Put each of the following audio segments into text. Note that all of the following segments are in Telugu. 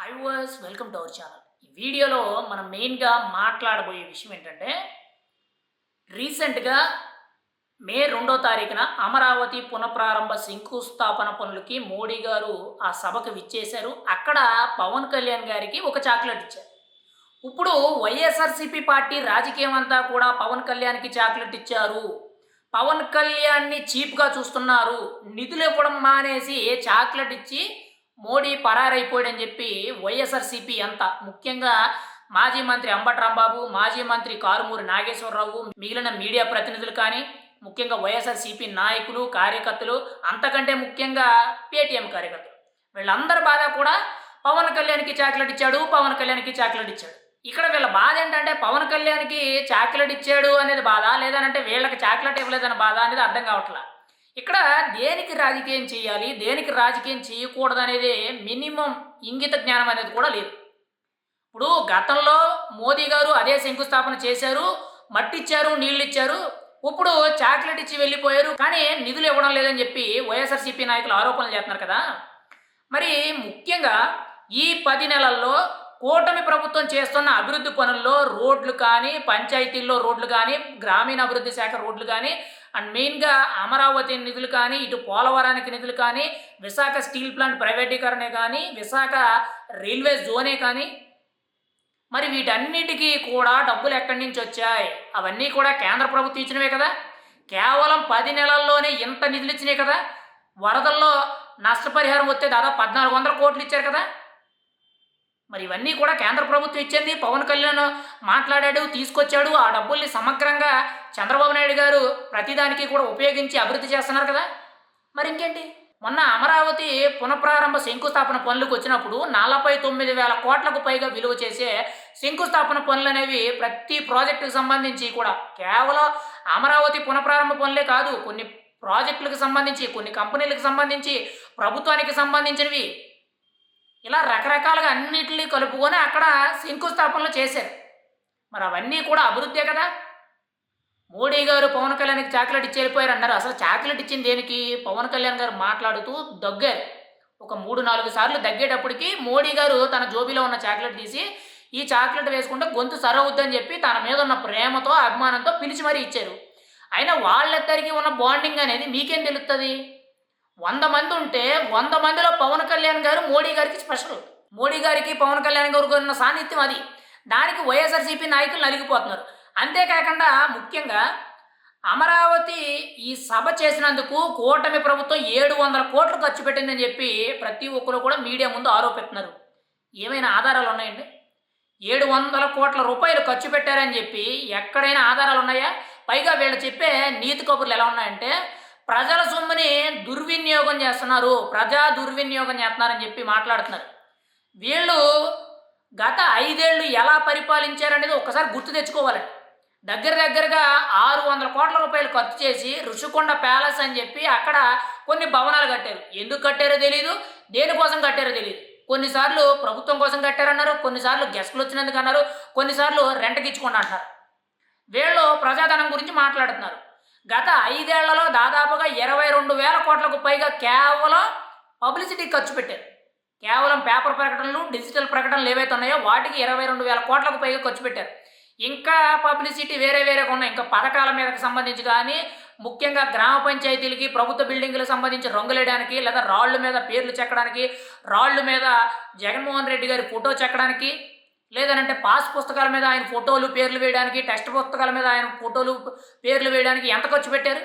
Hi was welcome to our channel. ఈ వీడియోలో మనం మెయిన్గా మాట్లాడబోయే విషయం ఏంటంటే రీసెంట్గా మే 2వ తారీఖున అమరావతి పునఃప్రారంభ శంకుస్థాపన పనులకి మోడీ గారు ఆ సభకు విచ్చేశారు. అక్కడ పవన్ కళ్యాణ్ గారికి ఒక చాక్లెట్ ఇచ్చారు. ఇప్పుడు వైఎస్ఆర్సీపీ పార్టీ రాజకీయం అంతా కూడా పవన్ కళ్యాణ్కి చాక్లెట్ ఇచ్చారు, పవన్ కళ్యాణ్ని చీప్గా చూస్తున్నారు, నిధులు ఇవ్వడం మానేసి చాక్లెట్ ఇచ్చి మోడీ పరారైపోయాడని చెప్పి వైఎస్ఆర్సీపీ అంతా, ముఖ్యంగా మాజీ మంత్రి అంబటి రాంబాబు, మాజీ మంత్రి కారుమూరి నాగేశ్వరరావు, మిగిలిన మీడియా ప్రతినిధులు కానీ, ముఖ్యంగా వైఎస్ఆర్సీపీ నాయకులు కార్యకర్తలు, అంతకంటే ముఖ్యంగా పేటీఎం కార్యకర్తలు, వీళ్ళందరి బాధ కూడా పవన్ కళ్యాణ్కి చాక్లెట్ ఇచ్చాడు, పవన్ కళ్యాణ్కి చాక్లెట్ ఇచ్చాడు. ఇక్కడ వీళ్ళ బాధ ఏంటంటే పవన్ కళ్యాణ్కి చాక్లెట్ ఇచ్చాడు అనేది బాధ, లేదనంటే వీళ్ళకి చాక్లెట్ ఇవ్వలేదన్న బాధ అనేది అర్థం కావట్లా. ఇక్కడ దేనికి రాజకీయం చేయాలి, దేనికి రాజకీయం చేయకూడదు అనేది మినిమం ఇంగిత జ్ఞానం అనేది కూడా లేదు. ఇప్పుడు గతంలో మోదీ గారు అదే శంకుస్థాపన చేశారు, మట్టిచ్చారు, నీళ్ళు ఇచ్చారు, ఇప్పుడు చాక్లెట్ ఇచ్చి వెళ్ళిపోయారు, కానీ నిధులు ఇవ్వడం లేదని చెప్పి వైఎస్ఆర్సీపీ నాయకులు ఆరోపణలు చేస్తున్నారు కదా. మరి ముఖ్యంగా ఈ 10 నెలల్లో కూటమి ప్రభుత్వం చేస్తున్న అభివృద్ధి పనుల్లో రోడ్లు కానీ, పంచాయతీల్లో రోడ్లు కానీ, గ్రామీణ అభివృద్ధి శాఖ రోడ్లు కానీ, అండ్ మెయిన్గా అమరావతి నిధులు కానీ, ఇటు పోలవరానికి నిధులు కానీ, విశాఖ స్టీల్ ప్లాంట్ ప్రైవేటీకరణే కానీ, విశాఖ రైల్వే జోనే కానీ, మరి వీటన్నిటికీ కూడా డబ్బులు ఎక్కడి నుంచి వచ్చాయి? అవన్నీ కూడా కేంద్ర ప్రభుత్వం ఇచ్చినవే కదా. కేవలం 10 నెలల్లోనే ఇంత నిధులు ఇచ్చినాయి కదా. వరదల్లో నష్టపరిహారం వస్తే దాదాపు 1400 కోట్లు ఇచ్చారు కదా. మరి ఇవన్నీ కూడా కేంద్ర ప్రభుత్వం ఇచ్చింది, పవన్ కళ్యాణ్ మాట్లాడాడు, తీసుకొచ్చాడు. ఆ డబ్బుల్ని సమగ్రంగా చంద్రబాబు నాయుడు గారు ప్రతిదానికి కూడా ఉపయోగించి అభివృద్ధి చేస్తున్నారు కదా. మరి ఇంకేంటి, మొన్న అమరావతి పునఃప్రారంభ శంకుస్థాపన పనులకు వచ్చినప్పుడు 49,000 కోట్లకు పైగా విలువ చేసే శంకుస్థాపన పనులు అనేవి ప్రతి ప్రాజెక్టుకు సంబంధించి కూడా, కేవలం అమరావతి పునఃప్రారంభ పనులే కాదు, కొన్ని ప్రాజెక్టులకు సంబంధించి, కొన్ని కంపెనీలకు సంబంధించి, ప్రభుత్వానికి సంబంధించినవి, ఇలా రకరకాలుగా అన్నిటినీ కలుపుకొని అక్కడ శంకుస్థాపనలు చేశారు. మరి అవన్నీ కూడా అభివృద్ధే కదా. మోడీ గారు పవన్ కళ్యాణ్కి చాక్లెట్ ఇచ్చి వెళ్ళిపోయారు అన్నారు. అసలు చాక్లెట్ ఇచ్చింది దేనికి? పవన్ కళ్యాణ్ గారు మాట్లాడుతూ దగ్గారు. ఒక 3-4 సార్లు దగ్గేటప్పటికి మోడీ గారు తన జోబీలో ఉన్న చాక్లెట్ తీసి, ఈ చాక్లెట్ వేసుకుంటే గొంతు సరవుద్దని చెప్పి తన మీద ఉన్న ప్రేమతో అభిమానంతో పిలిచి మరీ ఇచ్చారు. అయినా వాళ్ళిద్దరికీ ఉన్న బాండింగ్ అనేది మీకేం తెలుస్తుంది? 100 మంది ఉంటే 100 మందిలో పవన్ కళ్యాణ్ గారు మోడీ గారికి స్పెషల్. మోడీ గారికి పవన్ కళ్యాణ్ గారికి ఉన్న సాన్నిధ్యం అది. దానికి వైఎస్ఆర్సీపీ నాయకులు నలిగిపోతున్నారు. అంతేకాకుండా ముఖ్యంగా అమరావతి ఈ సభ చేసినందుకు కూటమి ప్రభుత్వం 700 కోట్లు ఖర్చు పెట్టిందని చెప్పి ప్రతి ఒక్కరు కూడా మీడియా ముందు ఆరోపిస్తున్నారు. ఏమైనా ఆధారాలు ఉన్నాయండి? 700 కోట్ల రూపాయలు ఖర్చు పెట్టారని చెప్పి ఎక్కడైనా ఆధారాలు ఉన్నాయా? పైగా వీళ్ళు చెప్పే నీతి కబుర్లు ఎలా ఉన్నాయంటే, ప్రజల సొమ్ముని దుర్వినియోగం చేస్తున్నారు, ప్రజా దుర్వినియోగం చేస్తున్నారని చెప్పి మాట్లాడుతున్నారు. వీళ్ళు గత 5 ఏళ్ళు ఎలా పరిపాలించారనేది ఒకసారి గుర్తు తెచ్చుకోవాలండి. దగ్గరగా 600 కోట్ల రూపాయలు ఖర్చు చేసి ఋషికొండ ప్యాలెస్ అని చెప్పి అక్కడ కొన్ని భవనాలు కట్టారు. ఎందుకు కట్టారో తెలియదు, దేనికోసం కట్టారో తెలియదు. కొన్నిసార్లు ప్రభుత్వం కోసం కట్టారన్నారు, కొన్నిసార్లు గెస్టులు వచ్చినందుకు అన్నారు, కొన్నిసార్లు రెంట్కి ఇచ్చుకోండి అంటున్నారు. వీళ్ళు ప్రజాధనం గురించి మాట్లాడుతున్నారు. గత 5 ఏళ్లలో దాదాపుగా 22,000 కోట్లకు పైగా కేవలం పబ్లిసిటీ ఖర్చు పెట్టారు. కేవలం పేపర్ ప్రకటనలు, డిజిటల్ ప్రకటనలు ఏవైతే ఉన్నాయో వాటికి 22,000 కోట్లకు పైగా ఖర్చు పెట్టారు. ఇంకా పబ్లిసిటీ వేరేగా ఉన్నాయి. ఇంకా పథకాల మీదకి సంబంధించి కానీ, ముఖ్యంగా గ్రామ పంచాయతీలకి, ప్రభుత్వ బిల్డింగులకు సంబంధించి రంగులేయడానికి, లేదా రాళ్ళు మీద పేర్లు చెక్కడానికి, రాళ్ళు మీద జగన్మోహన్ రెడ్డి గారి ఫోటో చెక్కడానికి, లేదనంటే పాస్ పుస్తకాల మీద ఆయన ఫోటోలు పేర్లు వేయడానికి, టెక్స్ట్ పుస్తకాల మీద ఆయన ఫోటోలు పేర్లు వేయడానికి ఎంత ఖర్చు పెట్టారు?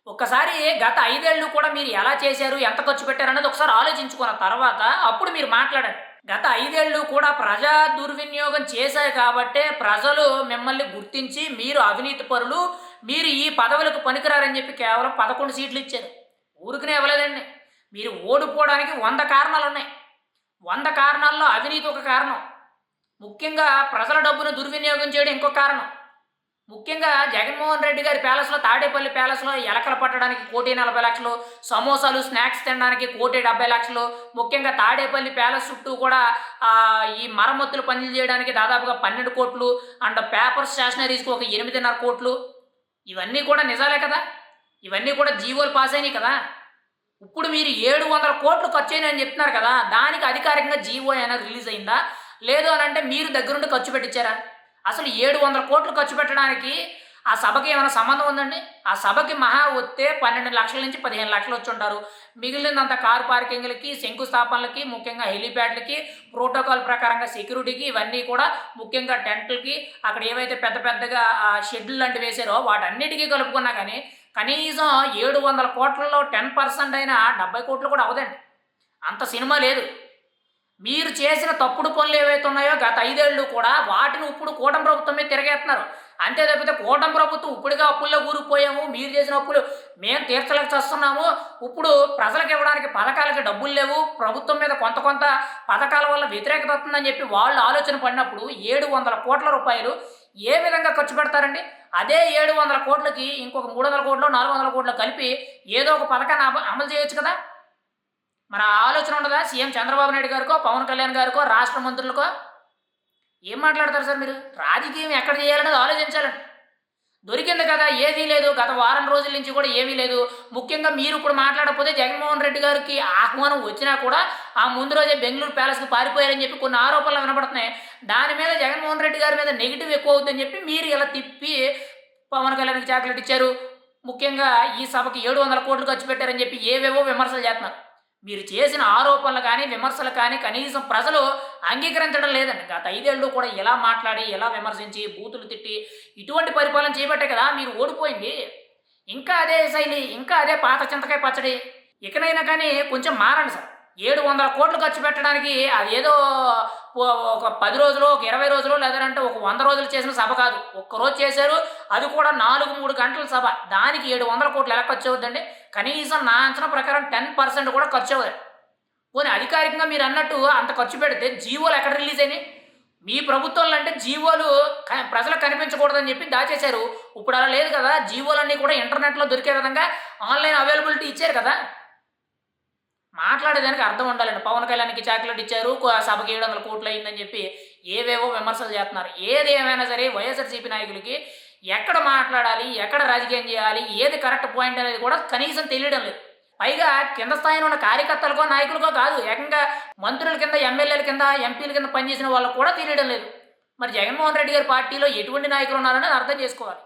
ఒక్కసారి గత 5 ఏళ్ళు కూడా మీరు ఎలా చేశారు, ఎంత ఖర్చు పెట్టారు అనేది ఒకసారి ఆలోచించుకున్న తర్వాత అప్పుడు మీరు మాట్లాడండి. గత 5 ఏళ్ళు కూడా ప్రజా దుర్వినియోగం చేశారు కాబట్టే ప్రజలు మిమ్మల్ని గుర్తించి మీరు అవినీతి పరులు, మీరు ఈ పదవులకు పనికిరారని చెప్పి కేవలం 11 సీట్లు ఇచ్చారు. ఊరికనే ఇవ్వలేదండి. మీరు ఓడిపోవడానికి 100 కారణాలు ఉన్నాయి. 100 కారణాల్లో అవినీతి ఒక కారణం. ముఖ్యంగా ప్రజల డబ్బును దుర్వినియోగం చేయడం ఇంకో కారణం. ముఖ్యంగా జగన్మోహన్ రెడ్డి గారి ప్యాలెస్లో, తాడేపల్లి ప్యాలెస్లో ఎలకలు పట్టడానికి 1,40,00,000, సమోసాలు స్నాక్స్ తినడానికి 1,70,00,000, ముఖ్యంగా తాడేపల్లి ప్యాలెస్ చుట్టూ కూడా ఈ మరమ్మతులు పనులు చేయడానికి దాదాపుగా 12 కోట్లు, అండ్ పేపర్ స్టేషనరీస్కి ఒక 8.5 కోట్లు. ఇవన్నీ కూడా నిజాలే కదా. ఇవన్నీ కూడా జీవోలు పాస్ అయినాయి కదా. ఇప్పుడు మీరు 700 కోట్లు ఖర్చయినాయని చెప్తున్నారు కదా! దానికి అధికారికంగా జీవో ఏమైనా రిలీజ్ అయిందా? లేదు అనంటే మీరు దగ్గరుండి ఖర్చు పెట్టించారా? అసలు 700 కోట్లు ఖర్చు పెట్టడానికి ఆ సభకి ఏమైనా సంబంధం ఉందండి? ఆ సభకి మహా వత్తే 12,00,000 నుంచి 15,00,000 వచ్చుంటారు. మిగిలినదంతా కారు పార్కింగ్‌లకి, శంకుస్థాపనలకి, ముఖ్యంగా హెలీప్యాడ్‌లకి, ప్రోటోకాల్ ప్రకారంగా సెక్యూరిటీకి ఇవన్నీ కూడా ముఖ్యంగా టెంట్‌లకి అక్కడ ఏవైతే పెద్ద పెద్దగా షెడ్‌లు లాంటివి వేసారో వాటన్నిటికి కలుపుకున్నా గాని కనీసం 700 కోట్లలో 10% అయినా 70 కోట్లు కూడా అవ్వదండి. అంత సినిమా లేదు. మీరు చేసిన తప్పుడు పనులు ఏవైతే ఉన్నాయో గత 5 ఏళ్ళు కూడా వాటిని ఇప్పుడు కూటమి ప్రభుత్వం మీద తిరగేస్తున్నారు. అంతే తప్పితే కూటమి ప్రభుత్వం ఇప్పుడుగా అప్పుల్లో కూరుకుపోయాము. మీరు చేసిన అప్పులు మేము తీర్చలేక చస్తున్నాము. ఇప్పుడు ప్రజలకు ఇవ్వడానికి పథకాలకి డబ్బులు లేవు. ప్రభుత్వం మీద కొంత కొంత పథకాల వల్ల వ్యతిరేకత వస్తుందని చెప్పి వాళ్ళు ఆలోచన పడినప్పుడు 700 కోట్ల రూపాయలు ఏ విధంగా ఖర్చు పెడతారండి? అదే 700 కోట్లకి ఇంకొక 300 కోట్లో, 400 కోట్లో కలిపి ఏదో ఒక పథకాన్ని అమలు చేయొచ్చు కదా! మరి ఆ ఆలోచన ఉండదా? సీఎం చంద్రబాబు నాయుడు గారికో, పవన్ కళ్యాణ్ గారికో, రాష్ట్ర మంత్రులకో? ఏం మాట్లాడతారు సార్ మీరు? రాజకీయం ఎక్కడ చేయాలనేది ఆలోచించాలండి. దొరికింది కదా! ఏదీ లేదు. గత వారం రోజుల నుంచి కూడా ఏమీ లేదు. ముఖ్యంగా మీరు ఇప్పుడు మాట్లాడకపోతే జగన్మోహన్ రెడ్డి గారికి ఆహ్వానం వచ్చినా కూడా ఆ ముందు రోజే బెంగుళూరు ప్యాలెస్‌కి పారిపోయారని చెప్పి కొన్ని ఆరోపణలు వినపడుతున్నాయి. దాని మీద జగన్మోహన్ రెడ్డి గారి మీద నెగెటివ్ ఎక్కువ అవుద్దని చెప్పి మీరు ఇలా తిప్పి పవన్ కళ్యాణ్‌కి చాక్లెట్ ఇచ్చారు. ముఖ్యంగా ఈ సభకి 700 కోట్లు ఖర్చు పెట్టారని చెప్పి ఏవేవో విమర్శలు చేస్తున్నారు. మీరు చేసిన ఆరోపణలు కానీ, విమర్శలు కానీ కనీసం ప్రజలు అంగీకరించడం లేదండి. గత 5 ఏళ్ళు కూడా ఇలా మాట్లాడి, ఇలా విమర్శించి, బూతులు తిట్టి ఇటువంటి పరిపాలన చేయబట్టే కదా మీరు ఓడిపోయింది. ఇంకా అదే శైలి, ఇంకా అదే పాత చింతకాయ పచ్చడి. ఇకనైనా కానీ కొంచెం మారండి సార్. 700 కోట్లు ఖర్చు పెట్టడానికి అదేదో ఒక 10 రోజులో, ఒక 20 రోజులో లేదంటే ఒక 100 రోజులు చేసిన సభ కాదు. ఒక్కరోజు చేశారు. అది కూడా 4, 3 గంటల సభ. దానికి 700 కోట్లు ఎలా ఖర్చు అవుద్దండి? కనీసం నా అంచనా ప్రకారం 10% కూడా ఖర్చు అవ్వదు. పోనీ అధికారికంగా మీరన్నట్టు అంత ఖర్చు పెడితే జీవోలు ఎక్కడ రిలీజ్ అయినాయి? మీ ప్రభుత్వంలో అంటే జీవోలు ప్రజలకు కనిపించకూడదని చెప్పి దాచేశారు. ఇప్పుడు అలా లేదు కదా! జీవోలన్నీ కూడా ఇంటర్నెట్‌లో దొరికే విధంగా ఆన్‌లైన్ అవైలబిలిటీ ఇచ్చారు కదా! మాట్లాడేదానికి అర్థం ఉండాలండి. పవన్ కళ్యాణ్‌కి చాక్లెట్ ఇచ్చారు. సభకి 700 కోట్లు అయిందని చెప్పి ఏవేవో విమర్శలు చేస్తున్నారు. ఏది ఏమైనా సరే వైఎస్ఆర్‌సీపీ నాయకులకి ఎక్కడ మాట్లాడాలి? ఎక్కడ రాజకీయం చేయాలి? ఏది కరెక్ట్ పాయింట్ అనేది కూడా కనీసం తెలియడం లేదు. పైగా కింద స్థాయిలో ఉన్న కార్యకర్తలకో, నాయకులకో కాదు. ఏకంగా మంత్రుల కింద, ఎమ్మెల్యేల కింద, ఎంపీల కింద పనిచేసిన వాళ్ళకి కూడా తెలియడం లేదు. మరి జగన్మోహన్ రెడ్డి గారి పార్టీలో ఎటువంటి నాయకులు ఉన్నారనేది అర్థం చేసుకోవాలి.